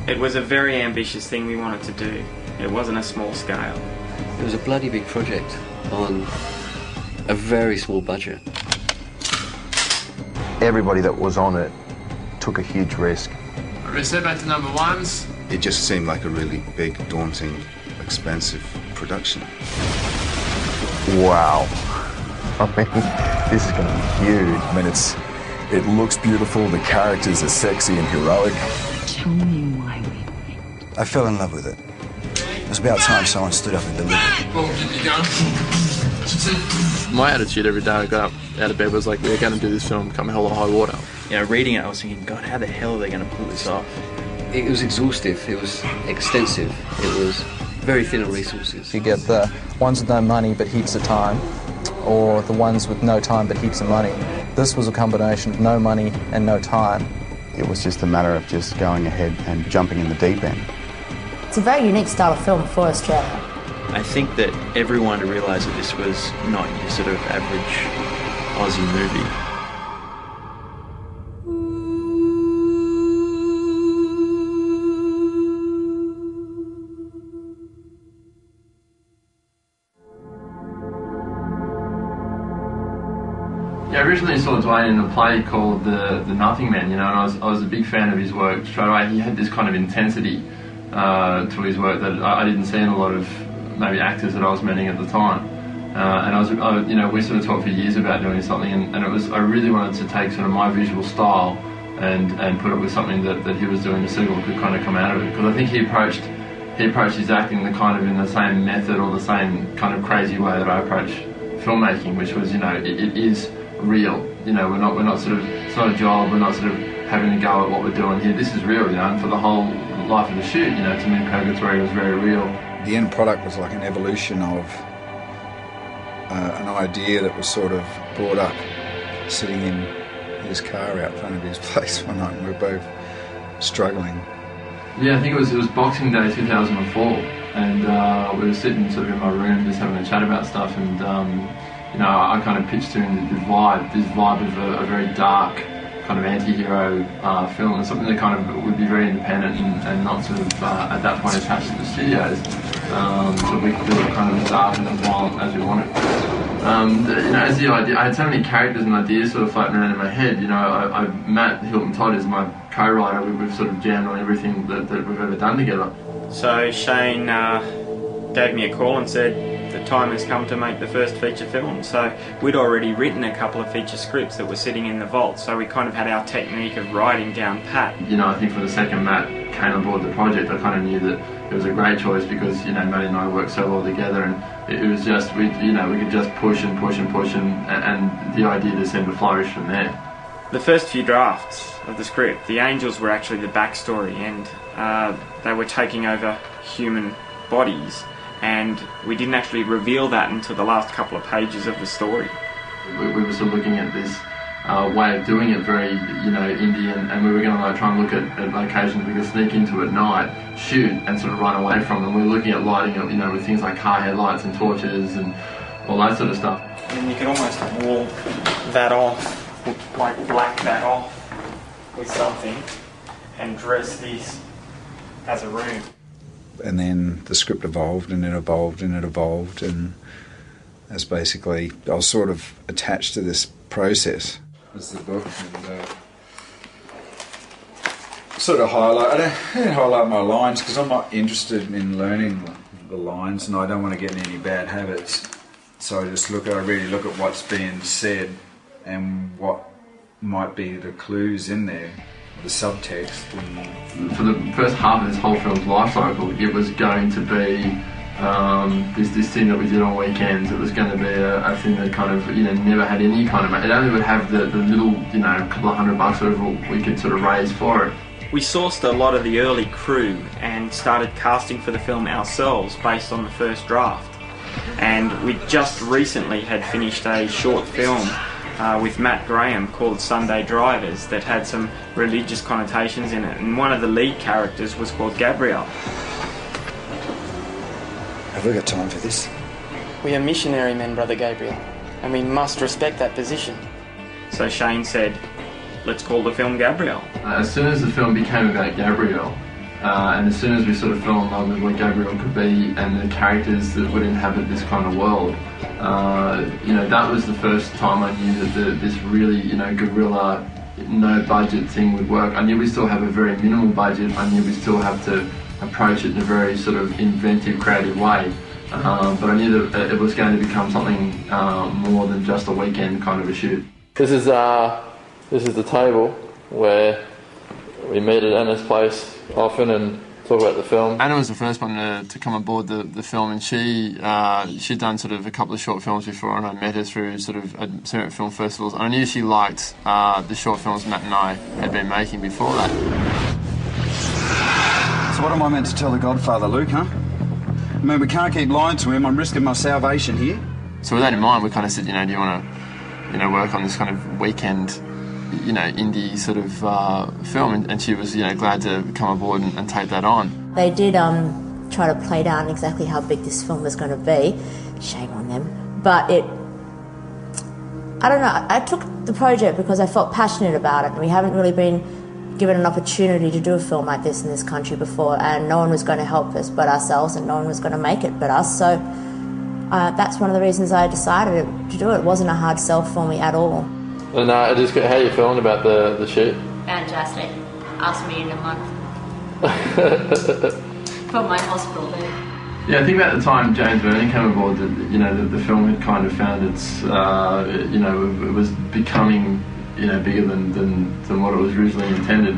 It was a very ambitious thing we wanted to do. It wasn't a small scale. It was a bloody big project on a very small budget. Everybody that was on it took a huge risk. Reset back to number ones. It just seemed like a really big, daunting, expensive production. Wow. I mean, this is going to be huge. I mean, it looks beautiful, the characters are sexy and heroic. Tell me why we went. I fell in love with it. It was about time someone stood up and delivered. Well, you go. My attitude every day I got up out of bed was like, we're going to do this film come hell or high water. You know, reading it I was thinking, God, how the hell are they going to pull this off? It was exhaustive, it was extensive, it was very thin on resources. You get the ones with no money but heaps of time, or the ones with no time but heaps of money. This was a combination of no money and no time. It was just a matter of just going ahead and jumping in the deep end. It's a very unique style of film for Australia. I think that everyone to realise that this was not your sort of average Aussie movie. Yeah, I originally saw Dwayne in a play called The Nothing Man, you know, and I was a big fan of his work straight away. He had this kind of intensity to his work that I didn't see in a lot of maybe actors that I was meeting at the time. And you know, we sort of talked for years about doing something, and I really wanted to take sort of my visual style and put it with something that he was doing, the sequel could kind of come out of it. Because I think he approached his acting the kind of in the same method or the same kind of crazy way that I approach filmmaking, which was, you know, it is real. You know, we're not sort of, it's not a job, we're not sort of having a go at what we're doing here. This is real, you know, and for the whole life of the shoot, you know, to me Purgatory was very real. The end product was like an evolution of an idea that was sort of brought up sitting in his car out front of his place one night, and we were both struggling. Yeah, I think it was Boxing Day 2004, and we were sitting sort of in my room just having a chat about stuff, and you know, I kind of pitched to him this vibe of a very dark kind of anti-hero film, and something that kind of would be very independent and not sort of at that point attached to the studios, so we could do it kind of as dark and as violent as we wanted. You know, as the idea, I had so many characters and ideas sort of floating around in my head. You know, Matt Hilton Todd is my co-writer. We've sort of jammed on everything that we've ever done together. So Shane gave me a call and said the time has come to make the first feature film. So we'd already written a couple of feature scripts that were sitting in the vault, so we kind of had our technique of writing down pat. You know, I think for the second Matt came on board the project, I kind of knew that it was a great choice because, you know, Matt and I worked so well together, and it was just, we could just push and push and push, and the idea just seemed to flourish from there. The first few drafts of the script, the angels were actually the backstory, and they were taking over human bodies, and we didn't actually reveal that until the last couple of pages of the story. We were sort of looking at this way of doing it very, you know, Indian, and we were going to like try and look at locations we could sneak into at night, shoot, and sort of run away from them. We were looking at lighting it, you know, with things like car headlights and torches and all that sort of stuff. And you could almost wall that off, like black that off with something, and dress this as a room. And then the script evolved and it evolved and it evolved, and that's basically, I was sort of attached to this process. This is the book, and sort of I don't highlight my lines because I'm not interested in learning the lines, and I don't want to get in any bad habits. So I really look at what's being said and what might be the clues in there, the subtext. For the first half of this whole film's life cycle, it was going to be this thing that we did on weekends. It was going to be a thing that kind of, you know, never had any kind of, it only would have the little, you know, couple of $100 whatever we could sort of raise for it. We sourced a lot of the early crew and started casting for the film ourselves based on the first draft. And we just recently had finished a short film with Matt Graham called Sunday Drivers that had some religious connotations in it, and one of the lead characters was called Gabriel. Have we got time for this? We are missionary men, Brother Gabriel, and we must respect that position. So Shane said, let's call the film Gabriel. As soon as the film became about Gabriel, And as soon as we sort of fell in love with what Gabriel could be and the characters that would inhabit this kind of world, you know, that was the first time I knew that this really, you know, guerrilla, no budget thing would work. I knew we still have a very minimal budget. I knew we still have to approach it in a very sort of inventive, creative way. But I knew that it was going to become something more than just a weekend kind of a shoot. This is the table where we meet at Anna's place often and talk about the film. Anna was the first one to come aboard the film, and she'd done sort of a couple of short films before, and I met her through sort of certain film festivals. And I knew she liked the short films Matt and I had been making before that. So what am I meant to tell the Godfather, Luke, huh? I mean, we can't keep lying to him. I'm risking my salvation here. So with that in mind, we kind of said, you know, do you want to, you know, work on this kind of weekend, you know, indie sort of film? And she was, you know, glad to come aboard and take that on. They did try to play down exactly how big this film was going to be. Shame on them. But I don't know, I took the project because I felt passionate about it, and we haven't really been given an opportunity to do a film like this in this country before, and no one was going to help us but ourselves, and no one was going to make it but us. So that's one of the reasons I decided to do it. It wasn't a hard sell for me at all. And how are you feeling about the shoot? Fantastic. Ask me in a month. From my hospital bed. Yeah, I think at the time James Vernon came aboard, that, you know, the film had kind of found its, you know, it was becoming, you know, bigger than what it was originally intended.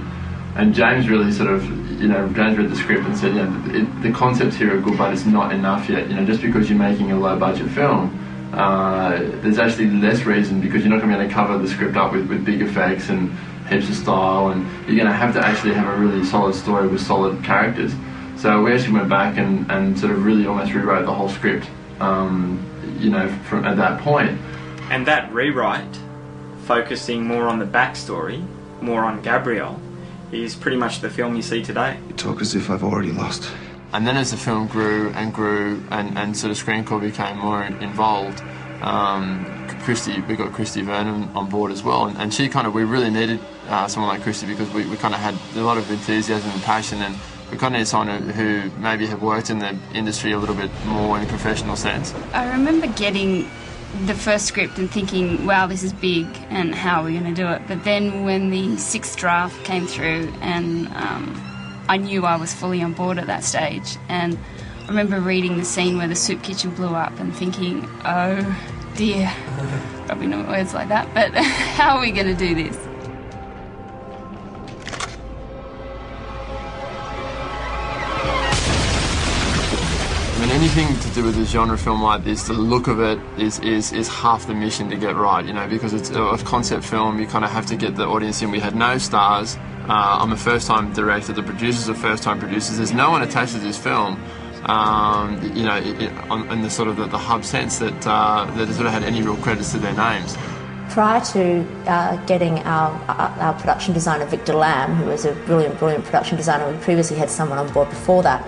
And James really sort of, you know, James read the script and said, you know, the concepts here are good, but it's not enough yet. You know, just because you're making a low budget film, there's actually less reason, because you're not going to be able to cover the script up with big effects and heaps of style, and you're going to have to actually have a really solid story with solid characters. So we actually went back and sort of really almost rewrote the whole script, you know, from at that point. And that rewrite, focusing more on the backstory, more on Gabriel, is pretty much the film you see today. You talk as if I've already lost. And then as the film grew and sort of Screen Core became more involved, we got Christy Vernon on board as well, and she kind of, we really needed someone like Christy, because we kind of had a lot of enthusiasm and passion, and we kind of needed someone who maybe had worked in the industry a little bit more in a professional sense. I remember getting the first script and thinking, wow, this is big, and how are we going to do it? But then when the sixth draft came through, and I knew I was fully on board at that stage, and I remember reading the scene where the soup kitchen blew up and thinking, oh dear, probably not words like that, but how are we going to do this? I mean, anything to do with a genre film like this, the look of it is half the mission to get right, you know, because it's a concept film. You kind of have to get the audience in. We had no stars. I'm a first-time director. The producers are first-time producers. There's no one attached to this film, you know, in the sort of the hub sense that sort of had any real credits to their names. Prior to getting our production designer, Victor Lamb, who was a brilliant production designer, we previously had someone on board before that,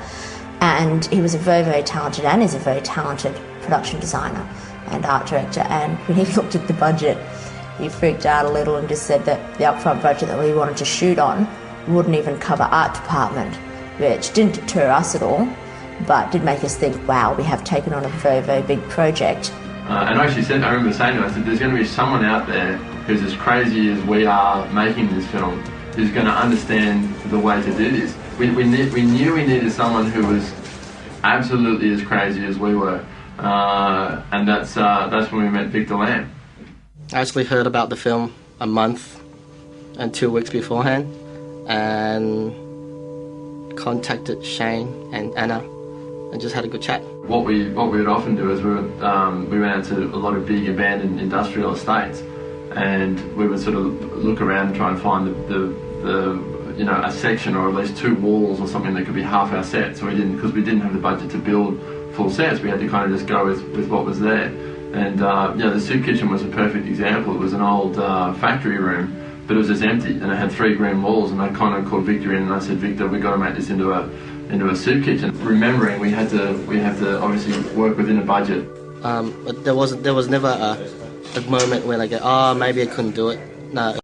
and he was a very, very talented, and is a very talented production designer and art director. And when he looked at the budget, he freaked out a little and just said that the upfront budget that we wanted to shoot on wouldn't even cover art department, which didn't deter us at all, but did make us think, wow, we have taken on a very, very big project. And I actually said, I remember saying to her, I said, there's going to be someone out there who's as crazy as we are making this film, who's going to understand the way to do this. We knew we needed someone who was absolutely as crazy as we were, and that's when we met Victor Lamb. I actually heard about the film a month and 2 weeks beforehand, and contacted Shane and Anna and just had a good chat. What we would often do is we went out to a lot of big abandoned industrial estates, and we would sort of look around and try and find the you know, a section or at least two walls or something that could be half our set. So because we didn't have the budget to build full sets, we had to kind of just go with what was there. And you know, the soup kitchen was a perfect example. It was an old factory room, but it was just empty, and it had 3 green walls. And I kind of called Victor in, and I said, Victor, we've got to make this into a soup kitchen. Remembering we have to obviously work within a budget. But there was never a moment when I go, oh, maybe I couldn't do it. No.